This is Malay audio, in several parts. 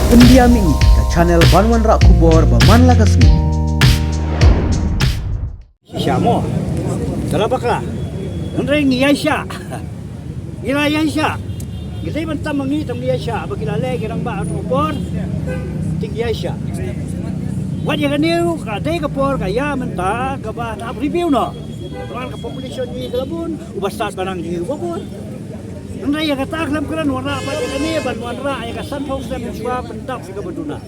Pendiam ini ke channel Banwan Rak Kubor Berman Lagasmi. Siamo, dalam bakla, nreng ni Aisyah, ira Aisyah, kita bentam mengi tam Aisyah, bagi lale kirang ba kubor, tinggi Aisyah. Wajah kaniu, kadai kapor kaya mentah, kaba tak review no. Tuan ke population ni kelabun, ubah start barang ni kubor. Nreng yang kata kelam keran warna apa je kani, ban warna yang kasan fokus dan mencuba pentak sih kebuduna.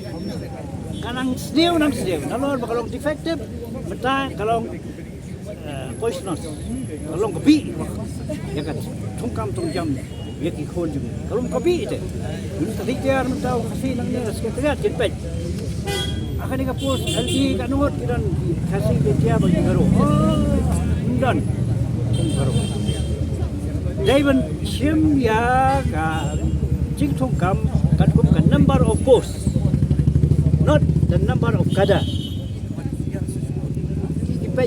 Kanang sediu nang sediu, kalau kalau defective, mentah kalau poisonous, kalau kopi, ya kan, tungkam tungjam, ya kikol juga. Kalau kopi itu, minta tiga, minta kasih nangnya sekretariat jemput. Akan dikapus, LG kat nuhut dan kasih dia bagi garu. Oh, dan garu. Daven sim ya kan, jing tungkam kan kumkan number of posts, not the number of kada. Kita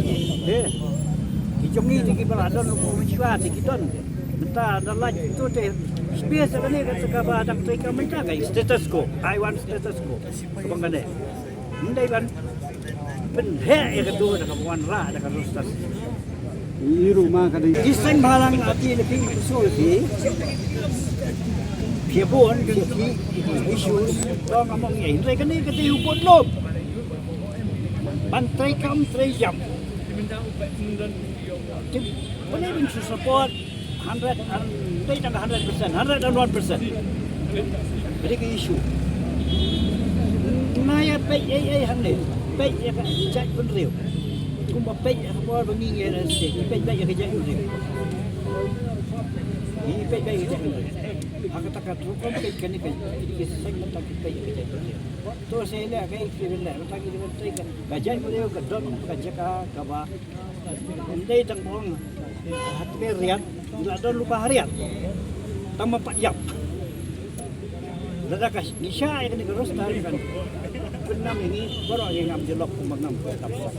Jom ni tinggi beradon lupa mencua tinggi don. Mentah adalah itu teh. Space apa ni kata kaba ada mereka mentah kai status quo. I want status quo. Abang kan? Mendai kan. Penhe yang kedua dengan wan ra dengan rustas. Ini rumah kadang. Kisah balang api lebih besar sih. Kiabon kiki isu. Kalau ngomong ini mereka ni kata hubut lom. Bantai kam terjam. Boleh bin support 100 and they tak 100%, 101%. Jadi ke isu. Naya pay ai hande, pay ya ka chat pun riu. Kumba pay apa bengi ngere sik, pay ya ke jat riu. Ini pay ya ke jat riu. Aku tak kata kau pay kan ni pay. Jadi ke sing tak pay ya ke jat riu. Tu saya lihat kai kira tak kita betul kan. Gajan riu ke don ke jaka ka ba. Hindi tang buong hati riat, tidak ada lupa harian, tambah 4 jam. Ledakas, nisya yang digerus tadi kan, benam ini baru yang ngam jelok pemangam kapsa.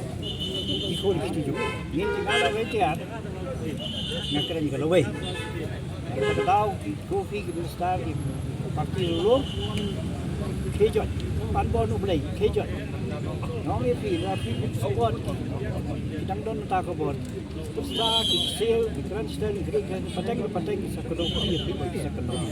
Ikut itu juga, ini kalau betiar, ngakran kalau way. Kita tahu kopi kita start pakai dulu, kejut, panbon ubelai, kejut. Nong ini support. Kita don tak kabur. Terus kita sel, kita crunch dan kita pateng sa kedua dia bisa kedua.